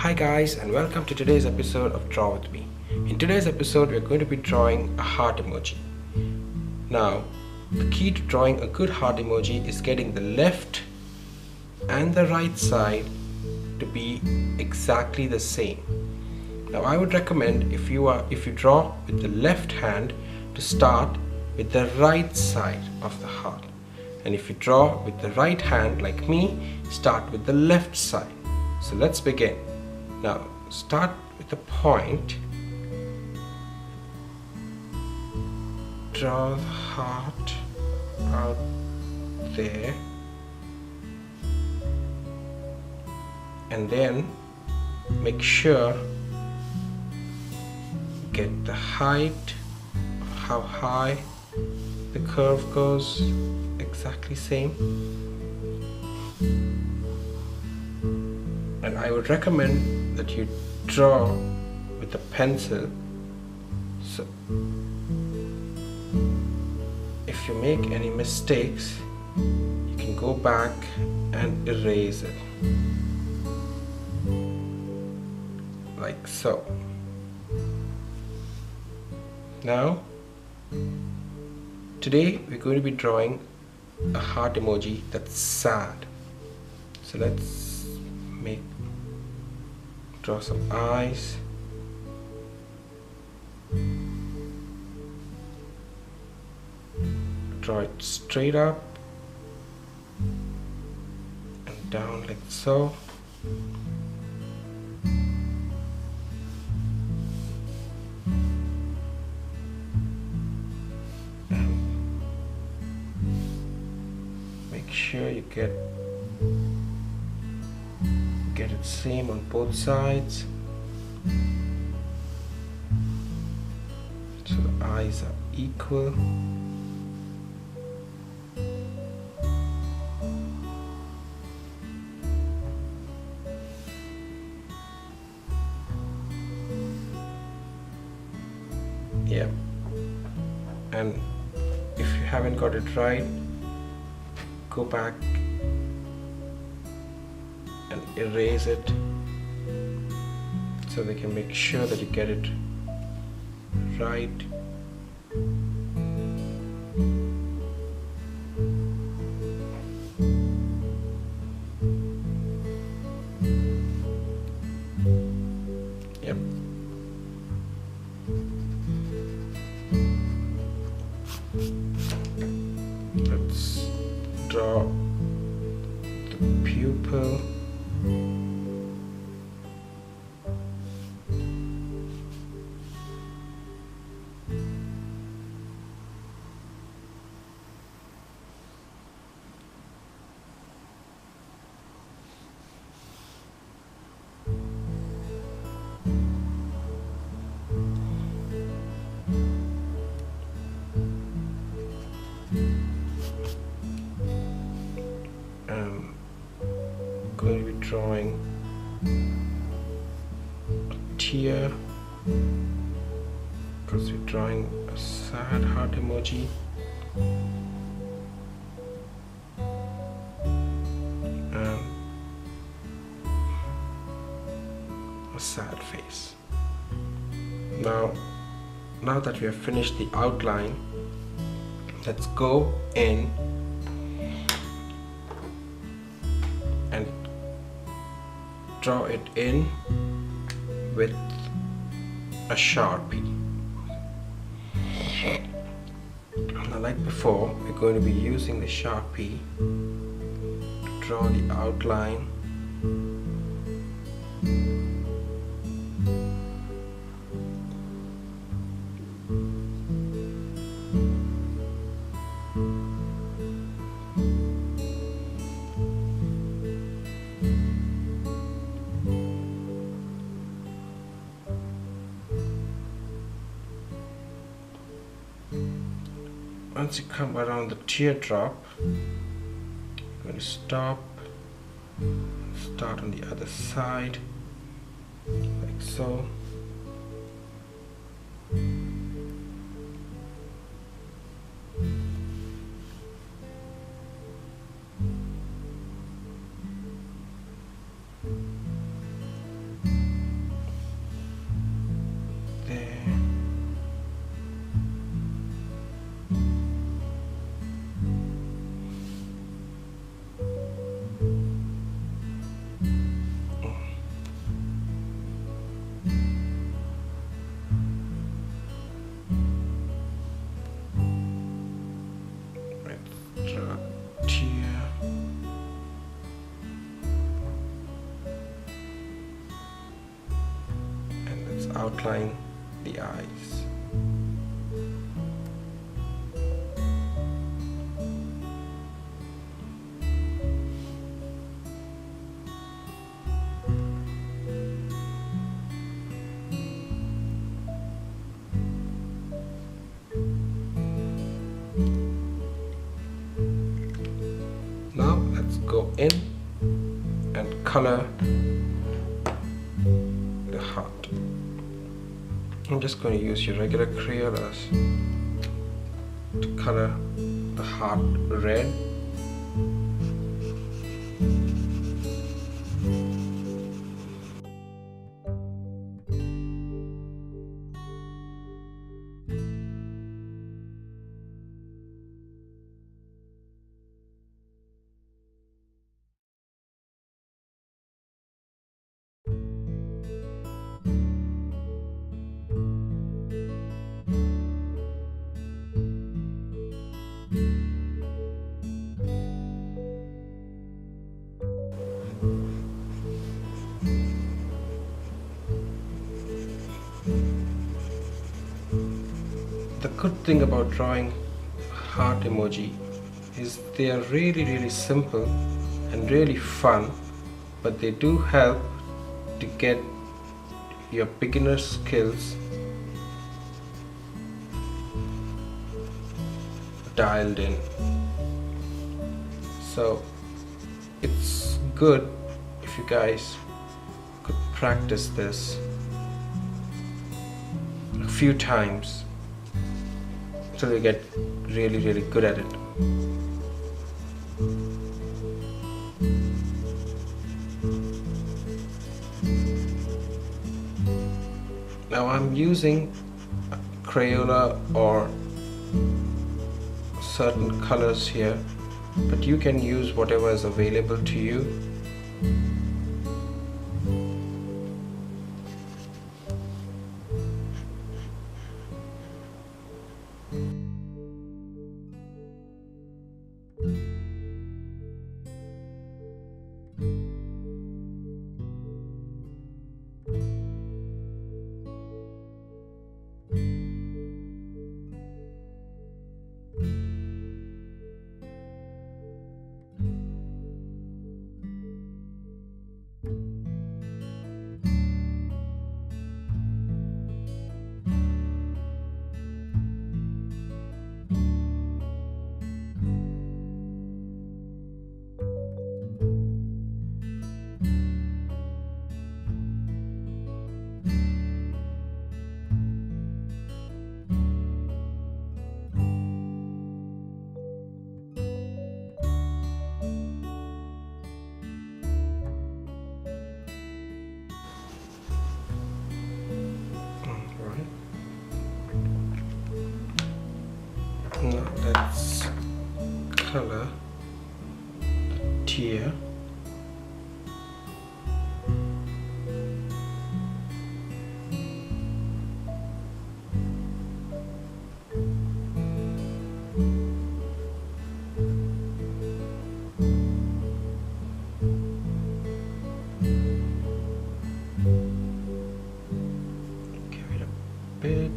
Hi guys, and welcome to today's episode of Draw With Me. In today's episode we're going to be drawing a heart emoji. Now, the key to drawing a good heart emoji is getting the left and the right side to be exactly the same. Now I would recommend if you draw with the left hand to start with the right side of the heart. And if you draw with the right hand like me, start with the left side. So let's begin. Now start with a point. Draw the heart out there. And then make sure get the height of how high the curve goes exactly same. And I would recommend that you draw with a pencil. So if you make any mistakes, you can go back and erase it. Like so. Now, today we're going to be drawing a heart emoji that's sad. So let's draw some eyes. Draw it straight up and down like so. Make sure you get it same on both sides, so the eyes are equal. Yeah, and if you haven't got it right, go back and erase it so they can make sure that you get it right. Yep. Let's draw the pupil. Going to be drawing a tear because we're drawing a sad heart emoji, and a sad face. Now that we have finished the outline, let's go in and draw it in with a Sharpie. Now, like before, we're going to be using the Sharpie to draw the outline. Once you come around the teardrop, you're going to stop, start on the other side, like so. outline the eyes. Now let's go in and color the heart. I'm just going to use your regular Crayolas to color the heart red. The good thing about drawing heart emoji is they are really simple and really fun, but they do help to get your beginner skills dialed in. So it's good if you guys could practice this a few times so you get really good at it. Now I'm using Crayola or certain colors here, but you can use whatever is available to you. Now let's color the tear. Give it a bit of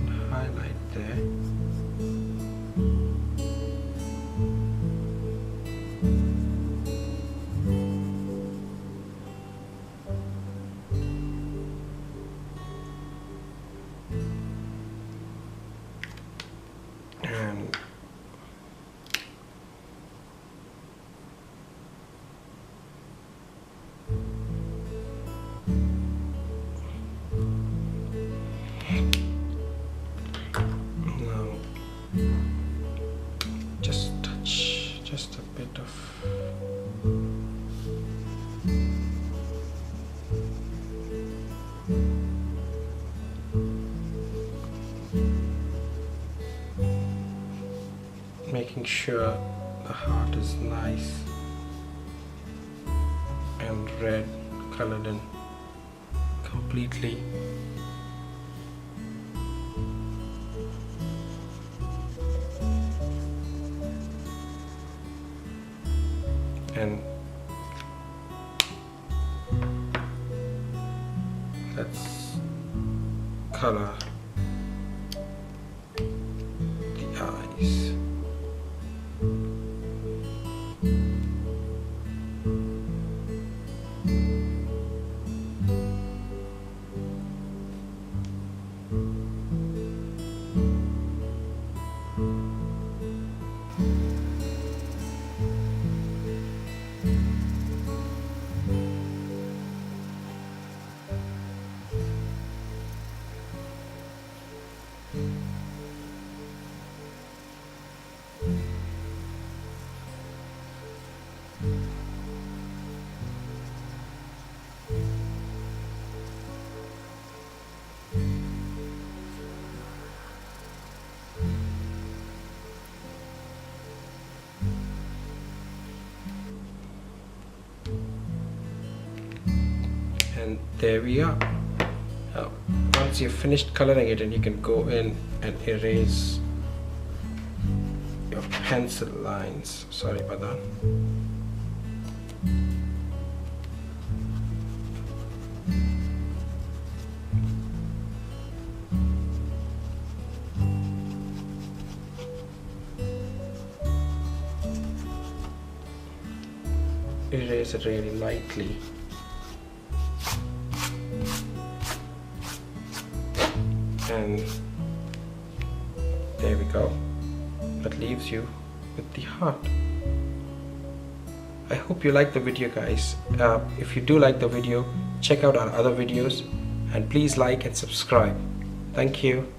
a highlight there. And now just touch just a bit of making sure the heart is nice and red colored in completely. And let's color the eyes. And there we are. Now, once you've finished coloring it, and you can go in and erase your pencil lines. Sorry about that. Erase it really lightly. And there we go. That leaves you with the heart. I hope you like the video, guys. If you do like the video, check out our other videos and please like and subscribe. Thank you.